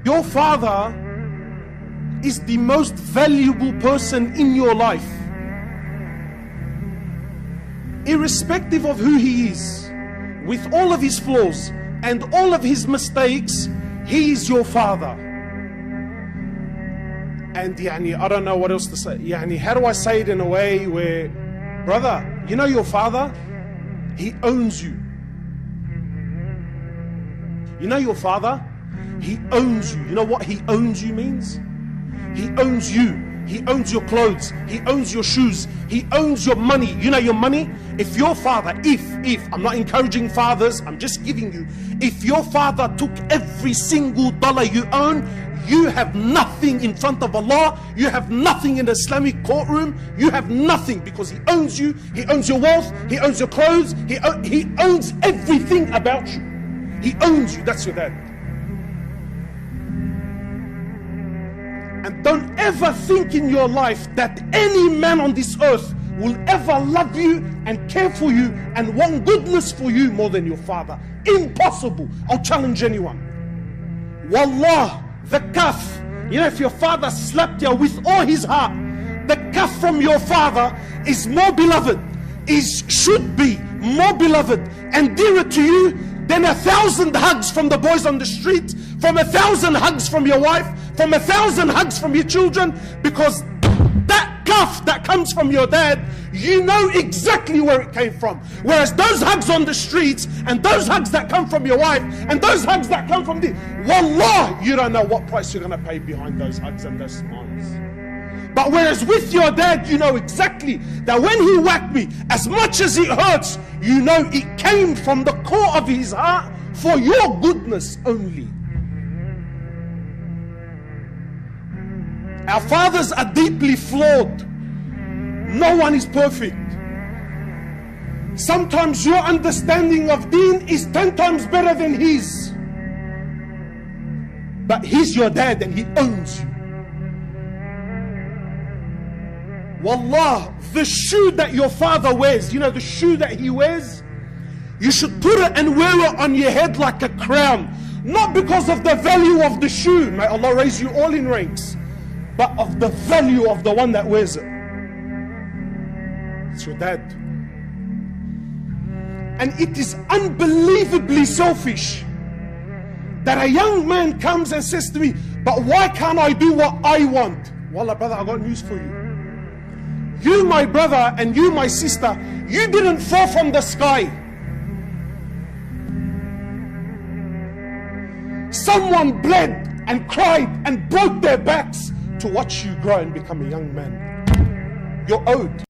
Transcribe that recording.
Your father is the most valuable person in your life. Irrespective of who he is, with all of his flaws and all of his mistakes, he is your father. And I don't know what else to say. How do I say it in a way where, brother, you know your father? He owns you. You know your father? He owns you. You know what he owns you means? He owns you. He owns your clothes. He owns your shoes. He owns your money. You know your money? If your father, if, I'm not encouraging fathers, I'm just giving you, if your father took every single dollar you own, you have nothing in front of Allah. You have nothing in the Islamic courtroom. You have nothing, because he owns you. He owns your wealth. He owns your clothes. He owns everything about you. He owns you. That's your dad. And don't ever think in your life that any man on this earth will ever love you and care for you and want goodness for you more than your father. Impossible. I'll challenge anyone. Wallah, the kaf, if your father slapped you with all his heart, the kaf from your father is more beloved, should be more beloved and dearer to you than 1,000 hugs from the boys on the street, from 1,000 hugs from your wife, from 1,000 hugs from your children, because that kaf that comes from your dad, you know exactly where it came from. Whereas those hugs on the streets, and those hugs that come from your wife, and those hugs that come from wallah, you don't know what price you're going to pay behind those hugs and those smiles. But whereas with your dad, you know exactly that when he whacked me, as much as it hurts, you know it came from the core of his heart for your goodness only. Our fathers are deeply flawed. No one is perfect. Sometimes your understanding of deen is 10 times better than his. But he's your dad and he owns you. Wallah, the shoe that your father wears, the shoe that he wears, you should put it and wear it on your head like a crown. Not because of the value of the shoe, may Allah raise you all in ranks, but of the value of the one that wears it. It's your dad. And it is unbelievably selfish that a young man comes and says to me, but why can't I do what I want? Wallah, brother, I got news for you. You, my brother, and you, my sister, you didn't fall from the sky. Someone bled and cried and broke their backs to watch you grow and become a young man. You're owed.